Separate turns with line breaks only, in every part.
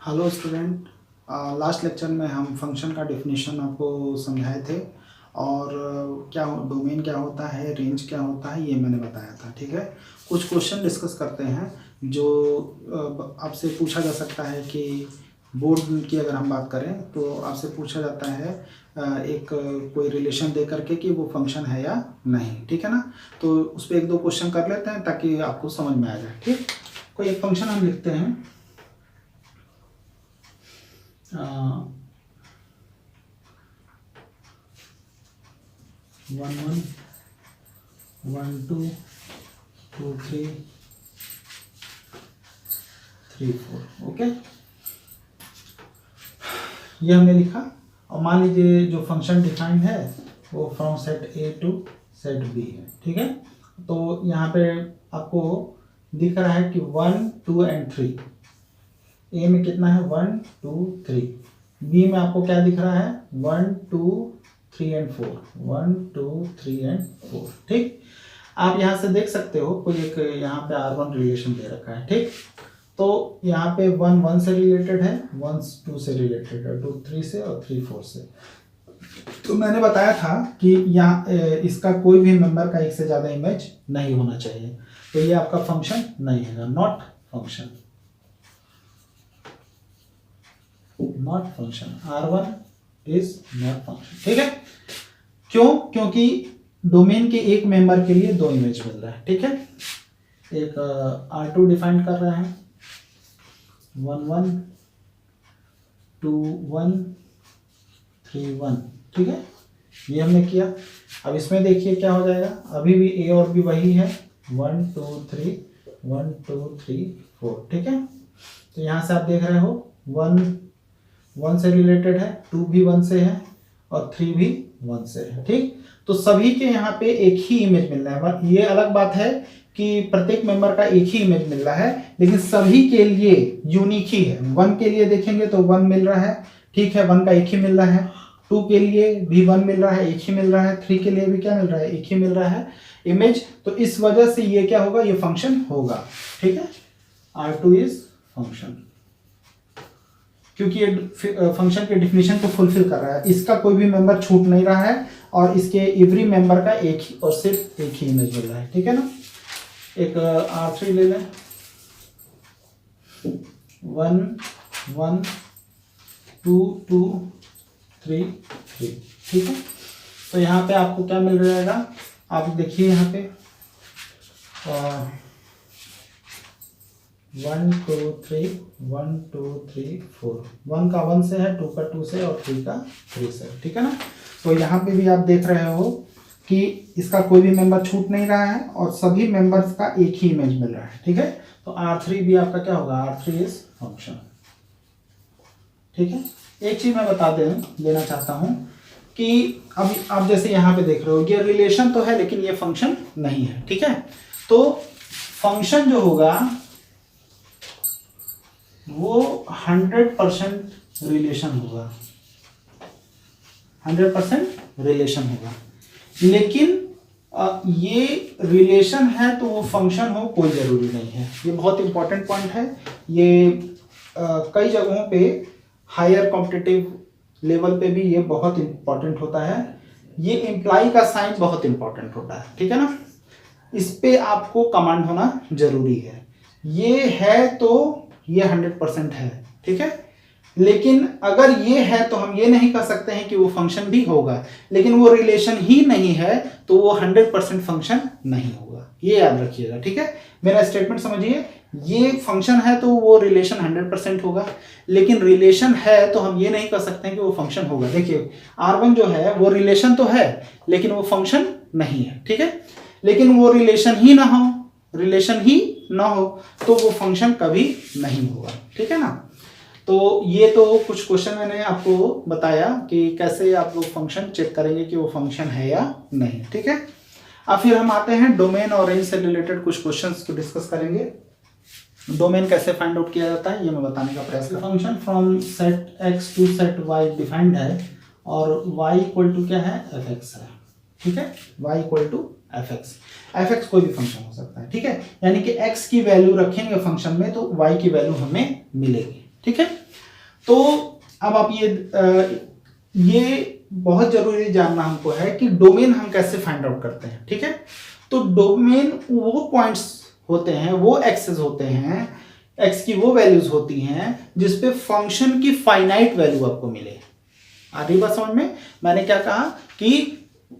Hello student. Last lecture में हम function का डेफिनेशन आपको समझाए थे और क्या डोमेन क्या होता है, रेंज क्या होता है, ये मैंने बताया था। ठीक है, कुछ क्वेश्चन डिस्कस करते हैं जो आपसे पूछा जा सकता है कि बोर्ड की अगर हम बात करें तो आपसे पूछा जाता है एक कोई रिलेशन दे करके कि वो फंक्शन है या नहीं। ठीक है ना, तो उस पर एक दो क्वेश्चन कर लेते हैं ताकि आपको समझ में आ जाए। ठीक, कोई एक फंक्शन हम लिखते हैं 1 1 1 2 2 3 3 4। ओके, ये हमने लिखा और मान लीजिए जो फंक्शन डिफाइंड है वो from set A to set B है। ठीक है, तो यहाँ पे आपको दिख रहा है कि 1 2 एंड 3। ए में कितना है 1 2 3, बी में आपको क्या दिख रहा है 1 2 3 एंड 4, 1 2 3 एंड 4। ठीक, आप यहाँ से देख सकते हो कोई एक यहाँ पे R1 रिलेशन दे रखा है। ठीक, तो यहाँ पे 1 1 से रिलेटेड है, 1 2 से रिलेटेड है, 2 3 से और 3 4 से। तो मैंने बताया था कि यहाँ इसका कोई भी मेंबर का एक से ज़्यादा इमेज नहीं होना चाहिए, तो ये आपका फंक्शन नहीं है, not function, not function. R1 is not function. ठीक है, क्यों? क्योंकि डोमेन के एक मेंबर के लिए दो इमेज मिल रहा है। ठीक है, एक R2 डिफाइन कर रहा है 1 1 2 1 3 1। ठीक है, ये हमने किया। अब इसमें देखिए क्या हो जाएगा, अभी भी A और B वही है 1 2 3 1 2 3 4। ठीक है, तो यहाँ से आप देख रहे हो 1 1 से रिलेटेड है, 2 भी 1 से है और 3 भी 1 से है। ठीक, तो सभी के यहाँ पे एक ही इमेज मिल रहा है। ये अलग बात है कि प्रत्येक मेंबर का एक ही इमेज मिल रहा है, लेकिन सभी के लिए यूनिक ही है। 1 के लिए देखेंगे तो 1 मिल रहा है, ठीक है, 1 का एक ही मिल रहा है। 2 के लिए भी 1 मिल रहा है, एक ही मिल रहा है। 3 के लिए भी क्या मिल रहा है, एक ही मिल रहा है इमेज। तो इस वजह से ये क्या होगा, ये फंक्शन होगा। ठीक है, R2 इज फंक्शन, क्योंकि ये फंक्शन के डिफिनीशन को फुलफिल कर रहा है। इसका कोई भी मेंबर छूट नहीं रहा है और इसके एवरी मेंबर का एक ही और सिर्फ एक ही इमेज मिल रहा है। ठीक है ना, एक R3 ले लें 1 1 2 2 3 3। ठीक है, तो यहाँ पे आपको क्या मिल जाएगा, आप देखिए यहाँ पे 1 2 3 1 2 3 4, 1 का 1 से है, 2 का 2 से और 3 का 3 से। ठीक है ना, तो यहाँ पे भी आप देख रहे हो कि इसका कोई भी मेंबर छूट नहीं रहा है और सभी मेंबर्स का एक ही इमेज मिल रहा है। ठीक है, तो R3 भी आपका क्या होगा, R3 इज फंक्शन। ठीक है, एक चीज मैं बता देना चाहता हूं कि अभी आप जैसे यहाँ पे देख रहे हो ये रिलेशन तो है लेकिन ये फंक्शन नहीं है। ठीक है, तो फंक्शन जो होगा वो 100% रिलेशन होगा, 100% रिलेशन होगा। लेकिन ये रिलेशन है तो वो फंक्शन हो कोई जरूरी नहीं है। ये बहुत इंपॉर्टेंट पॉइंट है। ये कई जगहों पे हायर कॉम्पिटिटिव लेवल पे भी ये बहुत इंपॉर्टेंट होता है। ये इम्प्लाई का साइन बहुत इंपॉर्टेंट होता है। ठीक है ना, इस पे आपको कमांड होना जरूरी है। ये है तो ये 100% है। ठीक है, लेकिन अगर ये है तो हम ये नहीं कह सकते हैं कि वो फंक्शन भी होगा, लेकिन वो रिलेशन ही नहीं है तो वो 100% फंक्शन नहीं होगा। ये याद रखिएगा। ठीक है, मेरा स्टेटमेंट समझिए, ये फंक्शन है तो वो रिलेशन 100% होगा, लेकिन रिलेशन है तो हम ये नहीं कह सकते हैं कि वो फंक्शन होगा। देखिए R1 जो है वो रिलेशन तो है लेकिन वो फंक्शन नहीं है। ठीक है, लेकिन वो रिलेशन ही ना हो तो वो फंक्शन कभी नहीं होगा। ठीक है ना, तो ये तो कुछ क्वेश्चन मैंने आपको बताया कि कैसे आप लोग फंक्शन चेक करेंगे कि वो फंक्शन है या नहीं। ठीक है, अब फिर हम आते हैं डोमेन और रेंज से रिलेटेड कुछ क्वेश्चंस को डिस्कस करेंगे। डोमेन कैसे फाइंड आउट किया जाता है ये मैं बताने का प्रयास करूंगा। Function from set x to set y defined है और y इक्वल टू क्या है, fx है। ठीक है, y इक्वल टू fx कोई भी फंक्शन हो सकता है। ठीक है, यानी कि x की वैल्यू रखेंगे फंक्शन में तो y की वैल्यू हमें मिलेगी। ठीक है, तो अब आप ये बहुत जरूरी जानना हमको है कि डोमेन हम कैसे फाइंड आउट करते हैं, ठीक है। तो डोमेन वो पॉइंट्स होते हैं, वो एक्सेस होते हैं, एक्स की वो वैल्यूज होती हैं जिसपे फंक्शन की फाइनाइट वैल्यू आपको मिले। आ रही बात समझ में? मैंने क्या कहा कि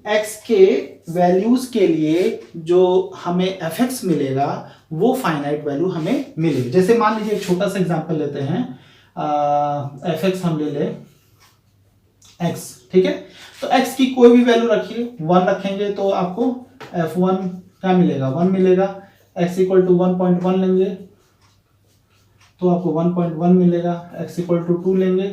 एक्स के वैल्यूज के लिए जो हमें एफ एक्स मिलेगा वो फाइनाइट वैल्यू हमें मिलेगी। जैसे मान लीजिए एक छोटा सा एग्जांपल लेते हैं, एफ एक्स हम ले लें एक्स, ठीक है। तो एक्स की कोई भी वैल्यू रखिए, 1 रखेंगे तो आपको f1 क्या मिलेगा, 1 मिलेगा। x इक्वल टू 1.1 लेंगे तो आपको 1.1 मिलेगा। x इक्वल टू 2 लेंगे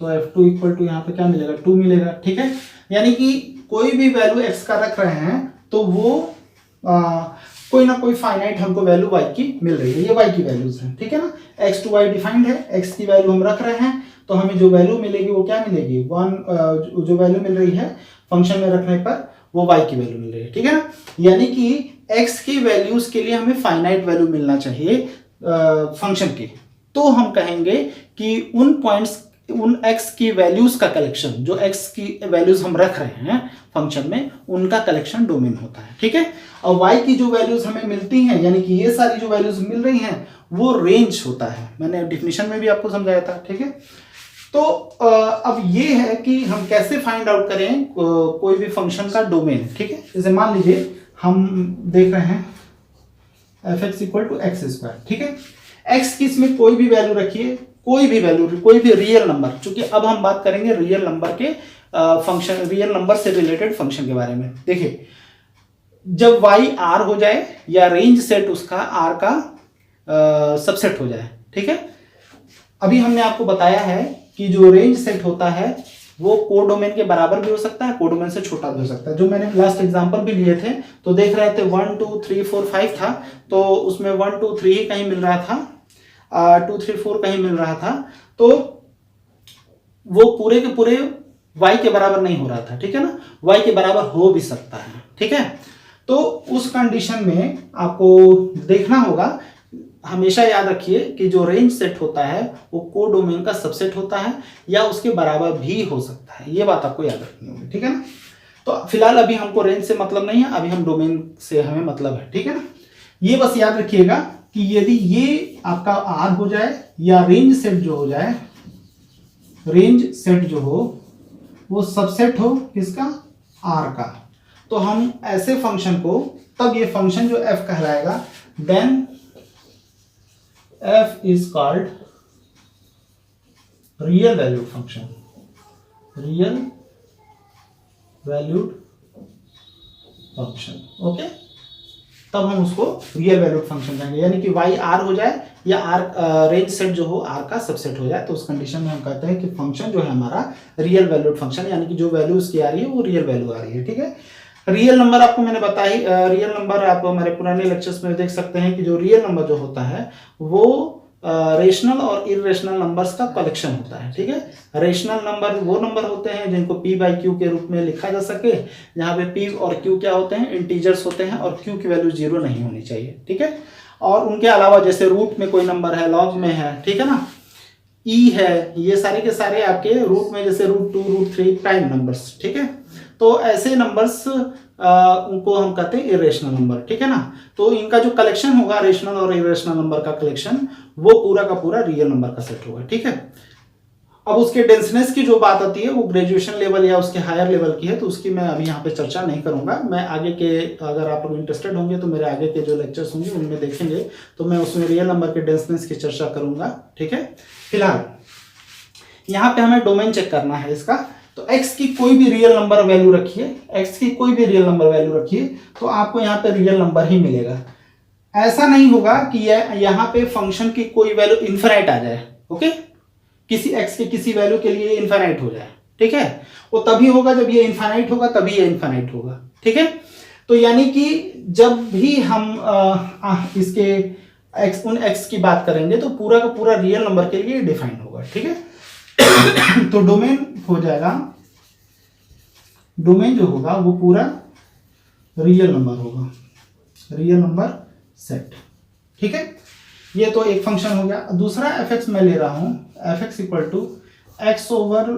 तो f2 इक्वल टू यहाँ पे क्या मिलेगा, 2 मिलेगा, ठीक है। यानी कि कोई भी वैल्यू x का रख रहे हैं तो वो कोई ना कोई फाइनाइट हमको वैल्यू y की मिल रही है, ये y की वैल्यूज हैं, ठीक है ना। x टू y डिफाइंड है, x की वैल्यू हम रख रहे हैं तो हमें जो वैल्यू मिलेगी वो क्या मिलेगी, 1 जो वैल्यू मिल रही है फंक्शन में रखने पर वो y की वैल्यू मिल रही है, ठीक है ना। यानी कि x की वैल्यूज के लिए हमें फाइनाइट वैल्यू मिलना चाहिए फंक्शन की, तो हम कहेंगे कि उन पॉइंट्स, उन x की वैल्यूज का कलेक्शन, जो x की वैल्यूज हम रख रहे हैं फंक्शन में, उनका कलेक्शन डोमेन होता है, ठीक है। और y की जो वैल्यूज हमें मिलती हैं, यानी कि ये सारी जो वैल्यूज मिल रही हैं वो रेंज होता है, मैंने डिफिनेशन में भी आपको समझाया था, ठीक है। तो अब ये है कि हम कैसे फाइंड आउट करें कोई भी फंक्शन का डोमेन, ठीक है। जैसे मान लीजिए हम देख रहे हैं f x equal to x square, ठीक है। एक्स की इसमें कोई भी वैल्यू रखिए, कोई भी वैल्यू, कोई भी रियल नंबर, क्योंकि अब हम बात करेंगे रियल नंबर के फंक्शन, रियल नंबर से रिलेटेड फंक्शन के बारे में। देखिए जब y r हो जाए या रेंज सेट उसका r का सबसेट हो जाए, ठीक है। अभी हमने आपको बताया है कि जो रेंज सेट होता है वो कोडोमेन के बराबर भी हो सकता है, कोडोमेन से छोटा भी हो सकता है। जो मैंने लास्ट एग्जांपल भी लिए थे तो देख रहे थे 1 2 3 4 5 था, तो उसमें 1 2 3 ही कहीं मिल रहा था, 2 3 4 कहीं मिल रहा था, तो वो पूरे के पूरे y के बराबर नहीं हो रहा था, ठीक है ना। y के बराबर हो भी सकता है, ठीक है। तो उस कंडीशन में आपको देखना होगा, हमेशा याद रखिए कि जो रेंज सेट होता है वो कोडोमेन का सबसेट होता है या उसके बराबर भी हो सकता है, ये बात आपको याद रखनी होगी, ठीक है ना। तो फिलहाल अभी हमको रेंज से मतलब नहीं है, अभी हम डोमेन से हमें मतलब है, ठीक है ना। ये बस याद रखिएगा कि यदि ये आपका आर हो जाए या रेंज सेट जो हो जाए, रेंज सेट जो हो वो सबसेट हो किसका, आर का, तो हम ऐसे फंक्शन को, तब ये फंक्शन जो f कहलाएगा, then f is called real valued function, real valued function, okay. तब हम उसको रियल वैल्यूड फंक्शन कहेंगे, यानी कि y r हो जाए या r रेंज सेट जो हो r का सबसेट हो जाए, तो उस कंडीशन में हम कहते हैं कि फंक्शन जो है हमारा रियल वैल्यूड फंक्शन, यानी कि जो वैल्यू उसकी आ रही है वो रियल वैल्यू आ रही है, ठीक है। रियल नंबर आपको मैंने बताई, रियल नंबर आप हमारे पुराने लेक्चर्स में देख सकते हैं कि जो रियल नंबर जो होता है वो रेशनल और इरेशनल नंबर्स का कलेक्शन होता है, ठीक है। रेशनल नंबर वो नंबर होते हैं जिनको p बाई क्यू के रूप में लिखा जा सके, जहाँ पे p और q क्या होते हैं, इंटीजर्स होते हैं और q की वैल्यू 0 नहीं होनी चाहिए, ठीक है। और उनके अलावा जैसे रूट में कोई नंबर है, लॉग में है, ठीक है ना, e है, ये सारे के सारे आपके रूट में, जैसे √2 √3 प्राइम नंबर्स, ठीक है। तो ऐसे नंबर्स उनको हम कहते हैं इरेशनल नंबर, ठीक है ना। तो इनका जो कलेक्शन होगा, रेशनल और इरेशनल नंबर का कलेक्शन, वो पूरा का पूरा रियल नंबर का सेट होगा, ठीक है। अब उसके डेंसनेस की जो बात आती है वो ग्रेजुएशन लेवल या उसके हायर लेवल की है, तो उसकी मैं अभी यहाँ पे चर्चा नहीं करूंगा। मैं आगे के, अगर आप लोग इंटरेस्टेड होंगे तो मेरे आगे के जो लेक्चर्स होंगे उनमें देखेंगे, तो मैं उसमें रियल नंबर के डेंसनेस की चर्चा करूंगा, ठीक है। फिलहाल यहाँ पे हमें डोमेन चेक करना है इसका, तो x की कोई भी रियल नंबर वैल्यू रखिए, x की कोई भी रियल नंबर वैल्यू रखिए तो आपको यहाँ पे रियल नंबर ही मिलेगा। ऐसा नहीं होगा कि यहाँ पे फंक्शन की कोई वैल्यू इनफाइनाइट आ जाए, ओके, किसी x के किसी वैल्यू के लिए इनफाइनाइट हो जाए, ठीक है। वो तभी होगा जब ये इनफाइनाइट होगा, तभी ये इनफाइनाइट होगा, ठीक है। तो यानी कि जब भी हम इसके उन x की बात करेंगे तो पूरा का पूरा रियल नंबर के लिए डिफाइन होगा, ठीक है। तो डोमेन हो जाएगा, डोमेन जो होगा वो पूरा रियल नंबर होगा, रियल नंबर सेट, ठीक है। ये तो एक फंक्शन हो गया। दूसरा एफ एक्स मैं ले रहा हूँ, f x equal to x over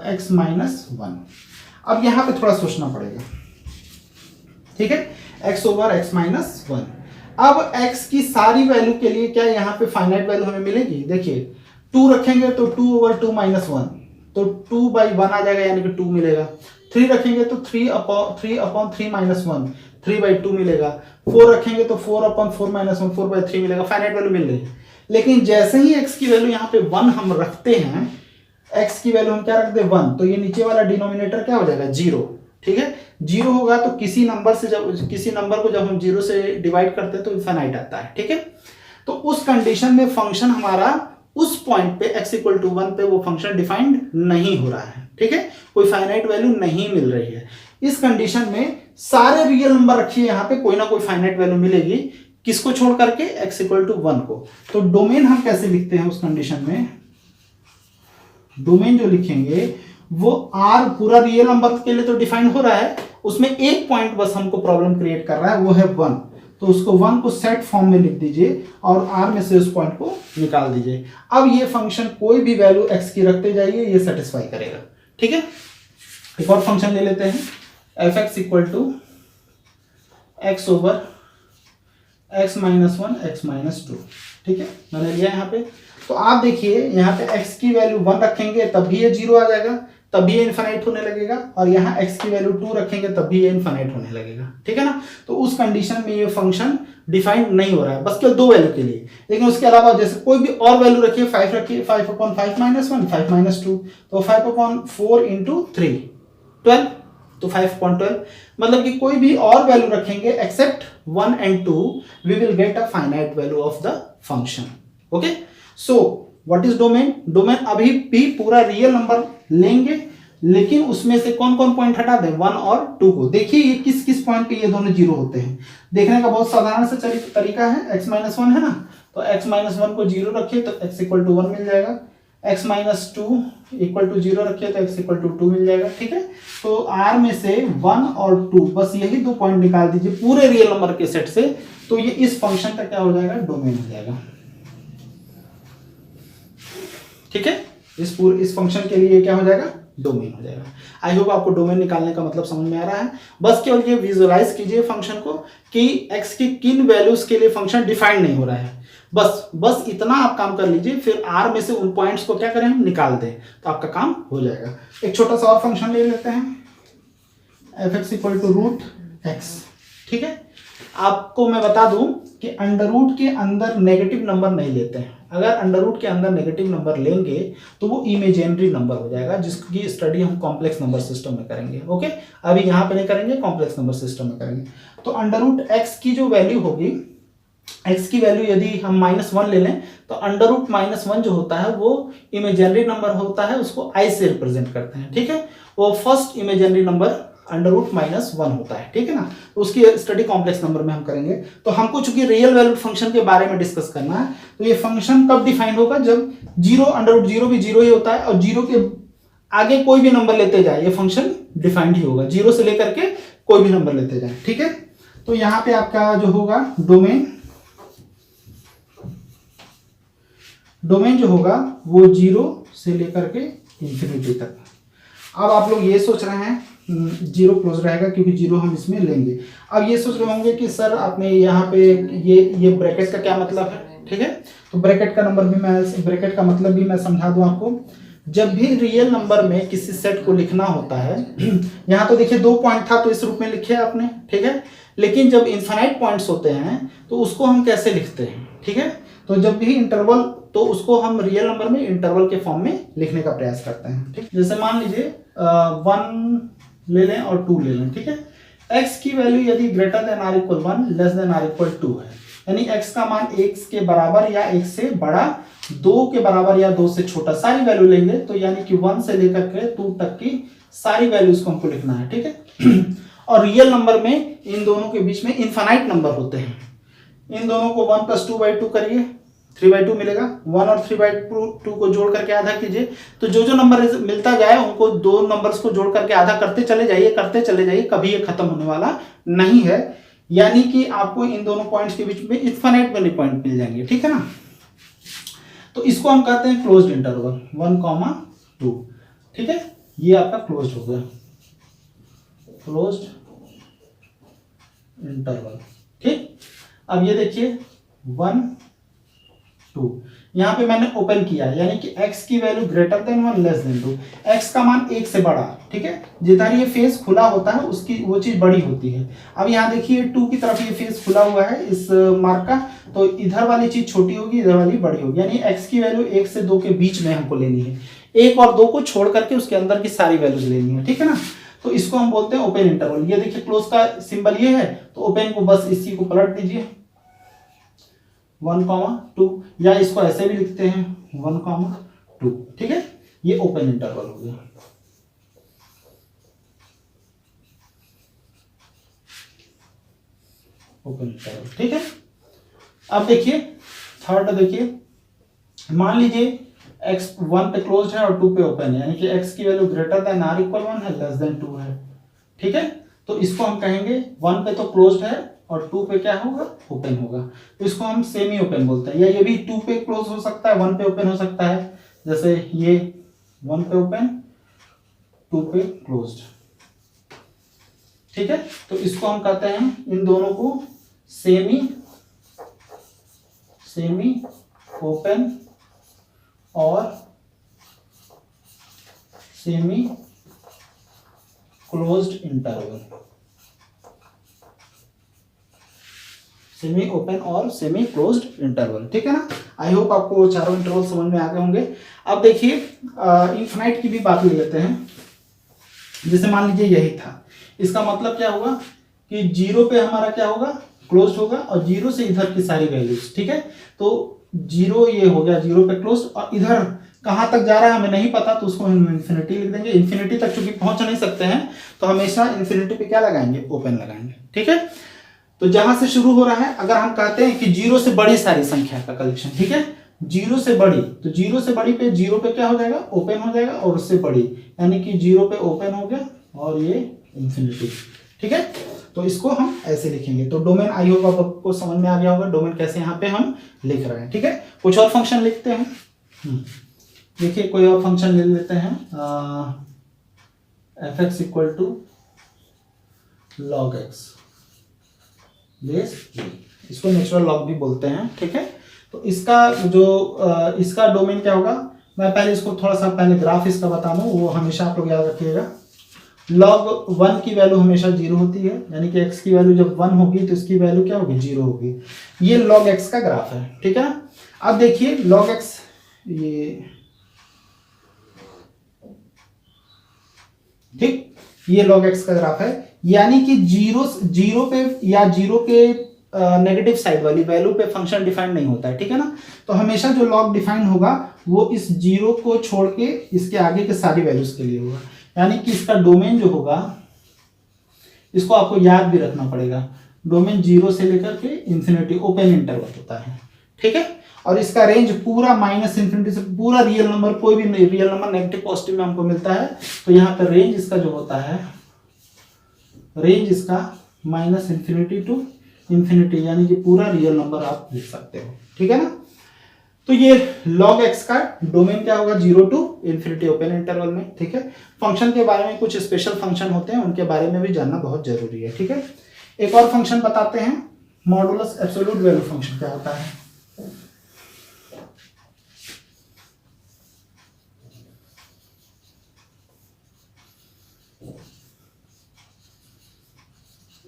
x minus one. अब यहाँ पे थोड़ा सोचना पड़ेगा, ठीक है, x over x minus one. अब एक्स की सारी वैल्यू के लिए क्या यहाँ पे फाइनाइट वैल्यू हमें मिलेगी? देखिए 2 रखेंगे तो 2 ओवर 2 माइनस वन, तो 2/1 आ जाएगा, यानी कि 2 मिलेगा। 3 रखेंगे तो 3/3 माइनस वन, 3/2 मिलेगा। 4 रखेंगे तो 4/4 माइनस वन, 4/3 मिलेगा। फाइनाइट वैल्यू मिल रही है। लेकिन जैसे ही एक्स की वैल्यू यहाँ पे 1 हम रखते हैं, एक्स की वैल्यू हम क्या रखते हैं 1, तो ये नीचे वाला डिनोमिनेटर क्या हो जाएगा 0, ठीक है। 0 होगा तो किसी नंबर को जब हम 0 से डिवाइड करते हैं तो इनफाइनाइट आता है, ठीक है। तो उस कंडीशन में फंक्शन हमारा उस पॉइंट पे x इक्वल टू 1 पे वो फंक्शन डिफाइंड नहीं हो रहा है, ठीक है, कोई फाइनाइट वैल्यू नहीं मिल रही है। इस कंडीशन में सारे रियल नंबर रखिए, यहाँ पे कोई ना कोई फाइनाइट वैल्यू मिलेगी, किसको छोड़ करके? x इक्वल टू 1 को। तो डोमेन हम कैसे लिखते हैं उस कंडीशन में? डोमेन जो लिखेंगे वो r पूरा रियल नंबर के लिए तो डिफाइन हो रहा है, उसमें एक पॉइंट बस हमको प्रॉब्लम क्रिएट कर रहा है, वो है 1। तो उसको 1 को सेट फॉर्म में लिख दीजिए और r में से उस पॉइंट को निकाल दीजिए। अब ये फंक्शन कोई भी वैल्यू x की रखते जाइए, ये सेटिस्फाई करेगा, ठीक है। एक और फंक्शन ले लेते हैं, f x equal to x over x minus one x minus two, ठीक है, मैंने लिया यहाँ पे। तो आप देखिए यहाँ पे x की वैल्यू 1 रखेंगे तब भी ये 0 आ जाएगा, तब भी ये इनफाइनाइट होने लगेगा, और यहाँ x की वैल्यू 2 रखेंगे तब भी ये इनफाइनाइट होने लगेगा, ठीक है ना। तो उस कंडीशन में ये फंक्शन डिफाइंड नहीं हो रहा है, बस केवल 2 वैल्यू के लिए। लेकिन उसके अलावा जैसे कोई भी और वैल्यू रखिए, 5 रखिए, 5/5 माइनस 1 5 माइनस 2, तो 5/4 इंटू 3 12, तो 5/12। मतलब कि कोई भी और वैल्यू रखेंगे except 1 and 2, we will get a finite value of the function, okay. So what is domain? Domain अभी भी पूरा रियल नंबर लेंगे, लेकिन उसमें से कौन कौन पॉइंट हटा दें? 1 और 2 को। देखिए ये किस किस पॉइंट पे ये दोनों 0 होते हैं, देखने का बहुत साधारण सा तरीका है। x माइनस 1 है ना, तो x माइनस 1 को 0 रखिए तो x इक्वल टू 1 मिल जाएगा। x माइनस 2 इक्वल टू 0 रखिए तो x इक्वल टू 2 मिल जाएगा, ठीक है। तो r में से 1 और 2, बस यही 2 पॉइंट निकाल दीजिए पूरे रियल नंबर के सेट से, तो ये इस फंक्शन का क्या हो जाएगा? डोमेन हो जाएगा, ठीक है। इस फंक्शन के लिए क्या हो जाएगा? डोमेन हो जाएगा। आई होप आपको डोमेन निकालने का मतलब समझ में आ रहा है। बस केवल ये विजुअलाइज कीजिए फंक्शन को कि x की किन वैल्यूज के लिए फंक्शन डिफाइंड नहीं हो रहा है, बस इतना आप काम कर लीजिए। फिर r में से उन पॉइंट्स को क्या करें? हम निकाल दें, तो आपका काम हो जाएगा। एक छोटा सा और फंक्शन ले लेते हैं, f x equal to root x, ठीक है। आपको मैं बता दूं कि अंडर रूट के अंदर नेगेटिव नंबर नहीं लेते हैं। अगर अंडर रूट के अंदर नेगेटिव नंबर लेंगे तो वो इमेजिनरी नंबर हो जाएगा, जिसकी स्टडी हम कॉम्प्लेक्स नंबर सिस्टम में करेंगे, ओके। अभी यहाँ पे नहीं करेंगे, कॉम्प्लेक्स नंबर सिस्टम में करेंगे। तो अंडर रूट एक्स की जो वैल्यू होगी, x की वैल्यू यदि हम -1 ले लें तो अंडर रूट -1 जो होता है वो इमेजिनरी नंबर होता है, उसको i से रिप्रेजेंट करते हैं, ठीक है। वो first imaginary number under root -1 होता है, ठीक है ना। तो उसकी स्टडी कॉम्प्लेक्स नंबर में हम करेंगे। तो हमको चूंकि रियल वैल्यूड फंक्शन के बारे में डिस्कस करना है, तो ये फंक्शन कब डिफाइंड होगा? जब 0 अंडर रूट 0 भी 0 ही होता है और 0 के आगे कोई भी नंबर लेते जाए, ये फंक्शन डिफाइंड ही होगा। 0 से लेकर के कोई भी नंबर लेते जाए, ठीक है। तो यहाँ पे आपका जो होगा डोमेन जो होगा वो 0 से लेकर के इंफिनिटी तक। अब आप लोग ये सोच रहे हैं 0 क्लोज रहेगा क्योंकि 0 हम इसमें लेंगे। अब ये सोच रहे होंगे कि सर आपने यहाँ पे ये ब्रैकेट का क्या मतलब है, ठीक है। तो ब्रैकेट का मतलब भी मैं समझा दूं आपको। जब भी रियल नंबर में किसी सेट को लिखना होता है, यहाँ तो देखिए 2 पॉइंट था तो इस रूप में लिखे आपने, ठीक है। लेकिन जब इनफाइनाइट पॉइंट्स होते हैं तो उसको हम कैसे लिखते हैं, ठीक है। तो जब भी इंटरवल, तो उसको हम रियल नंबर में इंटरवल के फॉर्म में लिखने का प्रयास करते हैं, ठीक। जैसे मान लीजिए 1 ले लें और 2 ले लें, ठीक है। x की वैल्यू यदि greater than or equal 1 less than or equal 2 है, यानी x का मान 1 के बराबर या 1 से बड़ा, 2 के बराबर या 2 से छोटा, सारी वैल्यू लेंगे। तो यानी कि 1 से लेकर के 2 तक की सारी वैल्यूज को हमको लिखना है, ठीक है। और रियल नंबर में इन दोनों के बीच में इनफाइनाइट नंबर होते हैं। इन दोनों को 1 + 2/2 करिए, 3/2 मिलेगा। 1 और 3/2 को जोड़ करके आधा कीजिए, तो जो जो नंबर मिलता जाए उनको 2 नंबर्स को जोड़ करके आधा करते चले जाइए, कभी ये खत्म होने वाला नहीं है। यानी कि आपको इन दोनों पॉइंट्स के बीच में इनफाइनाइट वाले पॉइंट मिल जाएंगे, ठीक है ना। तो इसको हम कहते हैं क्लोज्ड इंटरवल 1, 2, ठीक है, ये आपका क्लोज्ड हो गया, क्लोज्ड इंटरवल, ठीक। अब ये देखिए 1, 2, यहाँ पे मैंने ओपन किया, यानी कि x की value greater than 1 less then 2, x का मान 1 से बड़ा, ठीक है, जिधर ये फेस खुला होता है उसकी वो चीज बड़ी होती है। अब यहाँ देखिए 2 की तरफ ये फेस खुला हुआ है इस मार्क का, तो इधर वाली चीज छोटी होगी, इधर वाली बड़ी होगी, यानी x की वैल्यू 1 से 2 के बीच में हमको लेनी है, 1 और 2 को छोड़ करके उसके अंदर की सारी वैल्यूज लेनी है, ठीक है ना। तो इसको हम बोलते हैं ओपन इंटरवल। ये देखिए क्लोज का सिंबल ये है, तो ओपन को बस इसी को पलट दीजिए 1, 2, या इसको ऐसे भी लिखते हैं 1, 2, ठीक है, ये ओपन इंटरवल हो गया। ओपन इंटरवल, ठीक है। अब देखिए थर्ड, देखिए मान लीजिए x 1 पे क्लोज्ड है और 2 पे ओपन है, यानी कि x की value greater than r equal 1 है, लेस देन 2 है, ठीक है। तो इसको हम कहेंगे 1 पे तो क्लोज्ड है और 2 पे क्या होगा, ओपन होगा, तो इसको हम सेमी ओपन बोलते हैं। या ये भी 2 पे क्लोज हो सकता है, 1 पे ओपन हो सकता है, जैसे ये 1 पे ओपन 2 पे क्लोज्ड, ठीक है। तो इसको हम कहते हैं इन दोनों को सेमी ओपन और semi closed interval, semi open और सेमी क्लोज्ड इंटरवल, ठीक है ना। आई होप आपको चारों इंटरवल समझ में आ गए होंगे। अब देखिए इनफिनाइट की भी बात ले लेते हैं। जैसे मान लीजिए यही था, इसका मतलब क्या होगा कि 0 पे हमारा क्या होगा, क्लोज्ड होगा, और 0 से इधर की सारी वैल्यूज, ठीक है। तो 0 ये हो गया 0 पे क्लोज्ड, और इधर कहां तक जा रहा है हमें नहीं पता, तो उसको हम इन्फिनिटी लिख देंगे। इन्फिनिटी तक चूंकि पहुंच नहीं सकते हैं, तो हमेशा इन्फिनिटी पे क्या लगाएंगे, ओपन लगाएंगे, ठीक है। तो जहां से शुरू हो रहा है, अगर हम कहते हैं कि 0 से बड़ी सारी संख्या का कलेक्शन, ठीक है, 0 से बड़ी, तो 0 से बड़ी पे 0 पे क्या हो जाएगा, ओपन हो जाएगा, और उससे बड़ी यानी कि 0 पे ओपन हो गया और ये इन्फिनिटी, ठीक है। तो इसको हम ऐसे लिखेंगे। तो डोमेन आई होप आपको समझ में आ गया होगा, डोमेन कैसे यहाँ पे हम लिख रहे हैं, ठीक है। कुछ और फंक्शन लिखते हैं, देखिए कोई और फंक्शन ले लेते हैं, f(x) equal to log x base, इसको नेचुरल लॉग भी बोलते हैं, ठीक है। तो इसका जो इसका डोमेन क्या होगा, मैं पहले इसको थोड़ा सा पहले ग्राफ इसका बता दूं, वो हमेशा आप लोग याद रखिएगा। log 1 की वैल्यू हमेशा 0 होती है, यानी कि x की वैल्यू जब 1 होगी तो इसकी वैल्यू क्या होगी, 0 होगी। ये log x का ग्राफ है, ठीक है। अब देखिए log x, ये ठीक, ये log x का ग्राफ है, यानी कि 0 पे या 0 के नेगेटिव साइड वाली वैल्यू पे फंक्शन डिफाइन नहीं होता है, ठीक है ना। तो हमेशा जो log डिफाइन होगा वो इस 0 को छोड़ के इसके आगे के सारी वैल्यूज के लिए होगा, यानी कि इसका डोमेन जो होगा, इसको आपको याद भी रखना पड़ेगा, डोमेन 0 से लेकर के इन्फिनिटी ओपन इंटरवल होता है, ठीक है। और इसका रेंज पूरा -इन्फिनिटी से पूरा रियल नंबर, कोई भी रियल नंबर नेगेटिव पॉजिटिव में हमको मिलता है, तो यहाँ पर रेंज इसका जो होता है, रेंज इसका -इन्फिनिटी टू इन्फिनिटी, यानी कि पूरा रियल नंबर आप लिख सकते हो, ठीक है ना। तो ये log x का डोमेन क्या होगा, 0 टू इन्फिनिटी ओपन इंटरवल में, ठीक है। फंक्शन के बारे में कुछ स्पेशल फंक्शन होते हैं, उनके बारे में भी जानना बहुत जरूरी है, ठीक है। एक और फंक्शन बताते हैं, मॉडुलस एब्सोल्यूट वैल्यू फंक्शन क्या होता है।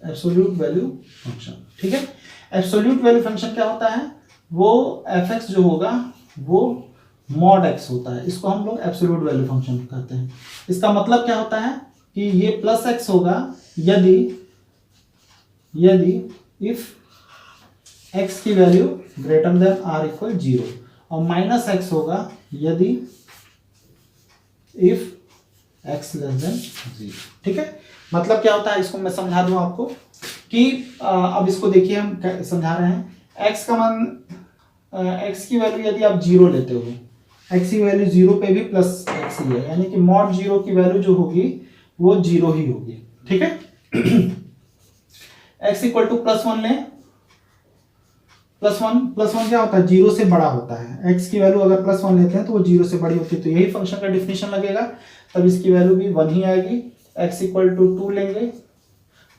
एब्सोल्यूट वैल्यू फंक्शन, ठीक है। एब्सोल्यूट वैल्यू फंक्शन क्या होता है, वो f(x) जो होगा वो mod x होता है, इसको हम लोग एब्सोल्यूट वैल्यू फंक्शन कहते हैं। इसका मतलब क्या होता है कि ये +x होगा यदि इफ x की value greater than r equal 0, और -x होगा यदि इफ x लेस देन 0, ठीक है। मतलब क्या होता है, इसको मैं समझा दूं आपको कि अब इसको देखिए, हम समझा रहे हैं, x का मान, x की वैल्यू यदि आप 0 लेते हो, x की वैल्यू 0 पे भी +x ही है, यानी कि mod 0 की वैल्यू जो होगी वो 0 ही होगी, ठीक है। x इक्वल टू +1 लें, +1 क्या होता है, 0 से बड़ा होता है। x की वैल्यू अगर +1 लेते हैं तो वो 0 से बड़ी होती है, तो यही फंक्शन का डिफिनेशन लगेगा, तब इसकी वैल्यू भी 1 ही आएगी। x इक्वल टू 2 लेंगे,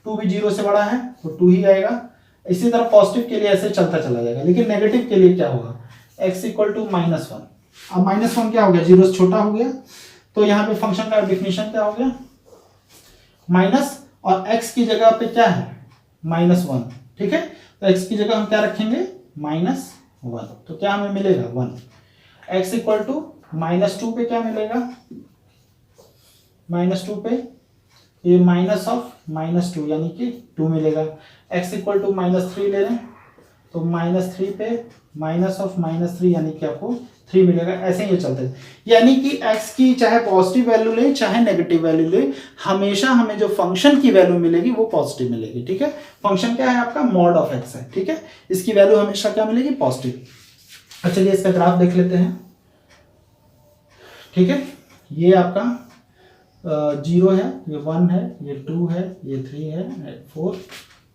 2 भी 0 से बड़ा है तो 2 ही आएगा। इसी तरह पॉजिटिव के लिए ऐसे चलता चला जाएगा, लेकिन नेगेटिव के लिए क्या होगा, x इक्वल टू -1। अब -1 क्या हो गया, 0 से छोटा हो गया, तो यहाँ पे फंक्शन का डिफिनेशन क्या हो गया, माइनस, और x की जगह पे क्या है, -1, ठीक है। तो x की जगह हम क्या रखेंगे, -1, तो क्या हमें मिलेगा 1। x इक्वल टू -2 पे क्या मिलेगा, -2 पे ये माइनस ऑफ -2 यानी कि 2 मिलेगा। x इक्वल टू -3 ले लें, तो -3 पे माइनस ऑफ -3 यानी कि आपको 3 मिलेगा। ऐसे ही ये चलते हैं, यानी कि x की चाहे पॉजिटिव वैल्यू ले चाहे नेगेटिव वैल्यू ले, हमेशा हमें जो फंक्शन की वैल्यू मिलेगी वो पॉजिटिव मिलेगी, ठीक है। फंक्शन क्या है आपका, मॉड ऑफ x है, ठीक है, इसकी वैल्यू हमेशा क्या मिलेगी, पॉजिटिव। अच्छा चलिए इसका ग्राफ देख लेते हैं, ठीक है। ये आपका 0 है, ये 1 है, ये 2 है, ये 3 है, 4,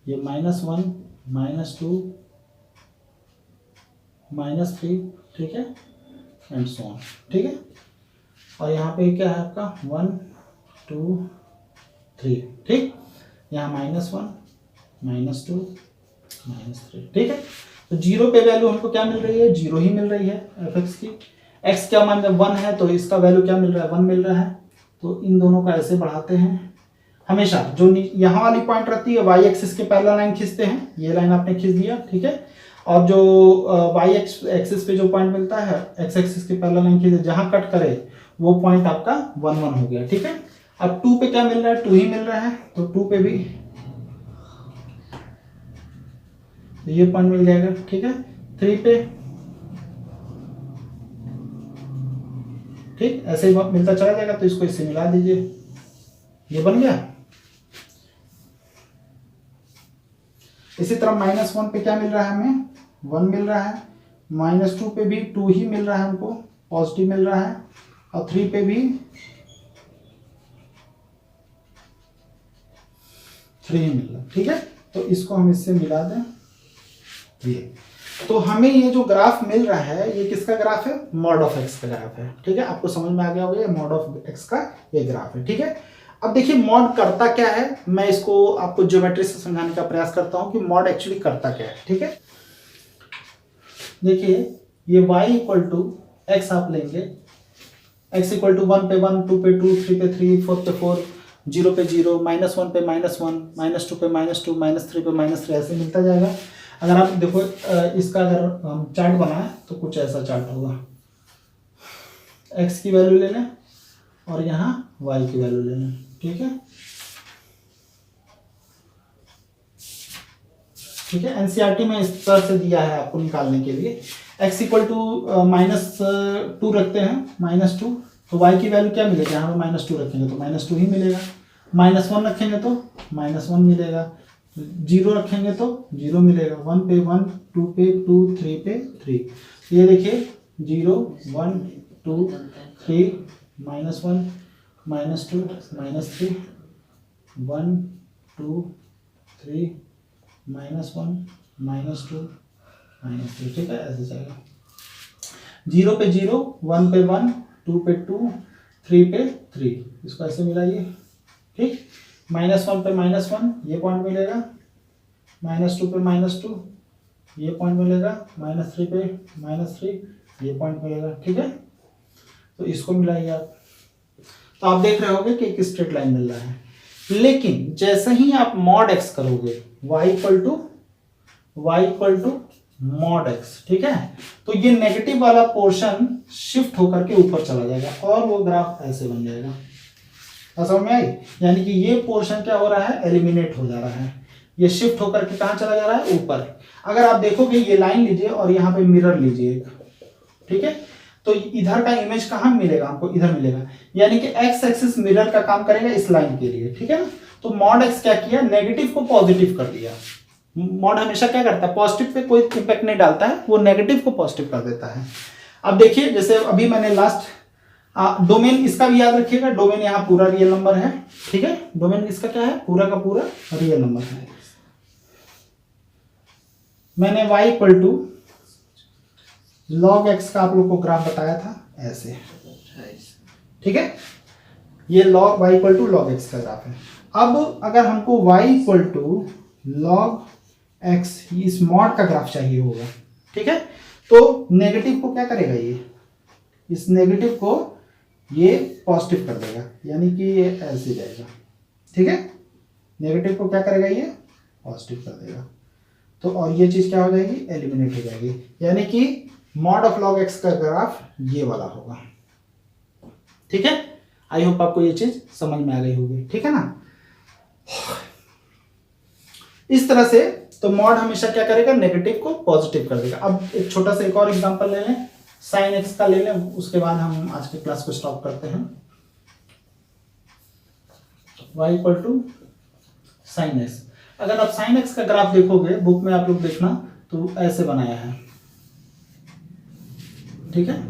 ये -1, -2, -3, ठीक है, एंड सो ऑन, ठीक है। और यहाँ पे क्या है आपका 1 2 3, ठीक, यहाँ -1 -2 -3, ठीक है। तो 0 पे वैल्यू हमको क्या मिल रही है, 0 ही मिल रही है f(x) की। x क्या मान 1 है तो इसका वैल्यू क्या मिल रहा है, 1 मिल रहा है। तो इन दोनों का ऐसे बढ़ाते हैं, हमेशा जो यहाँ वाली पॉइंट रहती है y एक्सिस के पैरेलल लाइन खींचते हैं, ये लाइन आपने खींच दिया, ठीक है। और जो y एक्सिस पे जो पॉइंट मिलता है x एक्सिस के पैरेलल लाइन खींचे, जहां कट करे वो पॉइंट आपका 1 1 हो गया, ठीक है। अब 2 पे क्या मिल रहा है, 2 ही मिल रहा है, तो 2 पे भी ये पॉइंट मिल जाएगा, ठीक है। 3 पे, ठीक, ऐसे ही मिलता चला जाएगा, तो इसको इससे मिला दीजिए, ये बन गया। इसी तरह -1 पे क्या मिल रहा है हमें, 1 मिल रहा है, -2 पे भी 2 ही मिल रहा है हमको, पॉजिटिव मिल रहा है, और 3 पे भी 3 ही मिल रहा है, ठीक है। तो इसको हम इससे मिला दें, ये तो हमें ये जो ग्राफ मिल रहा है ये किसका ग्राफ है, मॉड ऑफ x का ग्राफ है, ठीक है। आपको समझ में आ गया होगा, ये मॉड ऑफ x का ये ग्राफ है, ठीक है। अब देखिए मॉड करता क्या है, मैं इसको आपको ज्योमेट्री से समझाने का प्रयास करता हूं कि मॉड एक्चुअली करता क्या है, ठीक है। देखिए ये y इक्वल टू x आप लेंगे, x इक्वल टू 1 पे 1, 2 पे 2, 3 पे 3, 4 पे 4, 0 पे 0, -1 पे -1, -2 पे -2, -3 पे -3, ऐसे मिलता जाएगा। अगर आप देखो इसका अगर हम चार्ट बनाए तो कुछ ऐसा चार्ट होगा, x की वैल्यू ले लें और यहाँ y की वैल्यू ले लें, ठीक है, ठीक है। एनसीईआरटी में इस तरह से दिया है आपको निकालने के लिए, x इक्वल टू -2 रखते हैं, -2, तो y की वैल्यू क्या मिलेगी, यहाँ पे -2 रखेंगे तो -2 ही मिलेगा, -1 रखेंगे तो -1 मिलेगा, 0 रखेंगे तो 0 मिलेगा, 1 पे 1, 2 पे 2, 3 पे 3। ये देखिए 0 1 2 3, -1 -2 -3, 1 2 3, -1 -2 -3, ठीक है, ऐसे जाएगा। 0 पे 0, 1 पे 1, 2 पे 2, 3 पे 3, इसको ऐसे मिलाइए, ठीक। -1 पे -1 ये पॉइंट मिलेगा, -2 पे -2 ये पॉइंट मिलेगा, -3 पे -3 ये पॉइंट मिलेगा, ठीक है। तो इसको मिलाइए आप, तो आप देख रहे होंगे कि एक स्ट्रेट लाइन मिल रहा है। लेकिन जैसे ही आप मॉड x करोगे, y equal to mod x, ठीक है, तो ये नेगेटिव वाला पोर्शन शिफ्ट होकर के ऊपर चला जाएगा और वो ग्राफ ऐसे बन जाएगा। समझ में आई, यानी कि ये पोर्शन क्या हो रहा है, एलिमिनेट हो जा रहा है, ये शिफ्ट होकर के कहां चला जा रहा है, ऊपर। अगर आप देखोगे ये लाइन लीजिए और यहाँ पे मिरर लीजिए, ठीक है, तो इधर का इमेज कहां मिलेगा हमको, इधर मिलेगा, यानी कि x एक्सिस मिरर का काम करेगा इस लाइन के लिए, ठीक है ना। तो मॉड x क्या किया, नेगेटिव को पॉजिटिव कर दिया। मॉड हमेशा क्या करता है, पॉजिटिव पे कोई इंपैक्ट नहीं डालता है, वो नेगेटिव को पॉजिटिव कर देता है। अब देखिए जैसे अभी मैंने लास्ट डोमेन इसका भी याद रखिएगा, डोमेन यहाँ पूरा रियल नंबर है, ठीक है, डोमेन इसका क्या है, पूरा का पूरा रियल नंबर है। मैंने y equal to log x का आप लोग को ग्राफ बताया था ऐसे, ठीक है। ये log y equal to log x का ग्राफ है। अब अगर हमको y equal to log x इस मॉड का ग्राफ चाहिए होगा, ठीक है, तो नेगेटिव को क्या करेगा, ये इस नेगेटिव को ये पॉजिटिव कर देगा, यानी कि ये ऐसे जाएगा, ठीक है। नेगेटिव को क्या करेगा, ये पॉजिटिव कर देगा, तो और ये चीज क्या हो जाएगी, एलिमिनेट हो जाएगी, यानी कि मॉड ऑफ log x का ग्राफ ये वाला होगा, ठीक है। आई होप आपको ये चीज समझ में आ गई होगी, ठीक है ना। इस तरह से तो मॉड हमेशा क्या करेगा, नेगेटिव को पॉजिटिव कर देगा। अब एक छोटा सा एक और एग्जांपल ले लें, साइन एक्स का ले लें, उसके बाद हम आज के क्लास को स्टॉप करते हैं। y equal to sine x. अगर आप साइन एक्स का ग्राफ देखोगे बुक में, आप लोग देखना तो ऐसे बनाया है, ठीक है।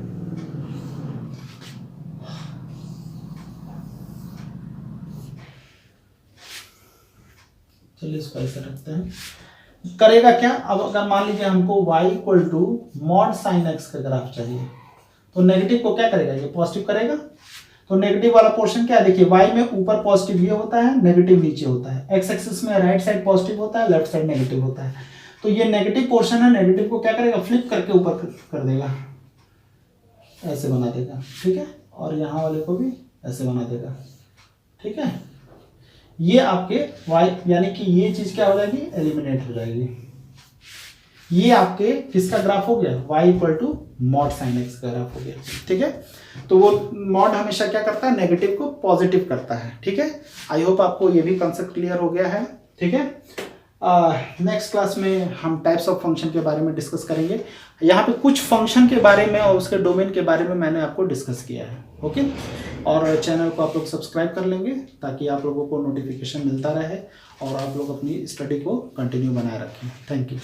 चलिए इसको ऐसे रखते हैं। करेगा क्या, अब अगर मान लीजिए हमको y equal to mod sine x का ग्राफ चाहिए, तो नेगेटिव को क्या करेगा, ये पॉजिटिव करेगा। तो नेगेटिव वाला पोर्शन क्या है, देखिए y में ऊपर पॉजिटिव ये होता है, नेगेटिव नीचे होता है, x एक्सिस में राइट साइड पॉजिटिव होता है, लेफ्ट साइड नेगेटिव होता है। तो ये नेगेटिव पोर्शन है, नेगेटिव को क्या करेगा, फ्लिप करके ऊपर कर देगा, ऐसे बना देगा, ठीक है। और यहाँ वाले को भी ऐसे बना देगा, ठीक है। ये आपके y यानी कि ये चीज क्या हो जाएगी, एलिमिनेट हो जाएगी। ये आपके किसका ग्राफ हो गया, y equal to mod sine x का ग्राफ हो गया, ठीक है। तो वो मॉड हमेशा क्या करता है, नेगेटिव को पॉजिटिव करता है, ठीक है। आई होप आपको ये भी कंसेप्ट क्लियर हो गया है, ठीक है। नेक्स्ट क्लास में हम टाइप्स ऑफ फंक्शन के बारे में डिस्कस करेंगे। यहाँ पे कुछ फंक्शन के बारे में और उसके डोमेन के बारे में मैंने आपको डिस्कस किया है, ओके। और चैनल को आप लोग सब्सक्राइब कर लेंगे ताकि आप लोगों को नोटिफिकेशन मिलता रहे और आप लोग अपनी स्टडी को कंटिन्यू बनाए रखें। Thank you.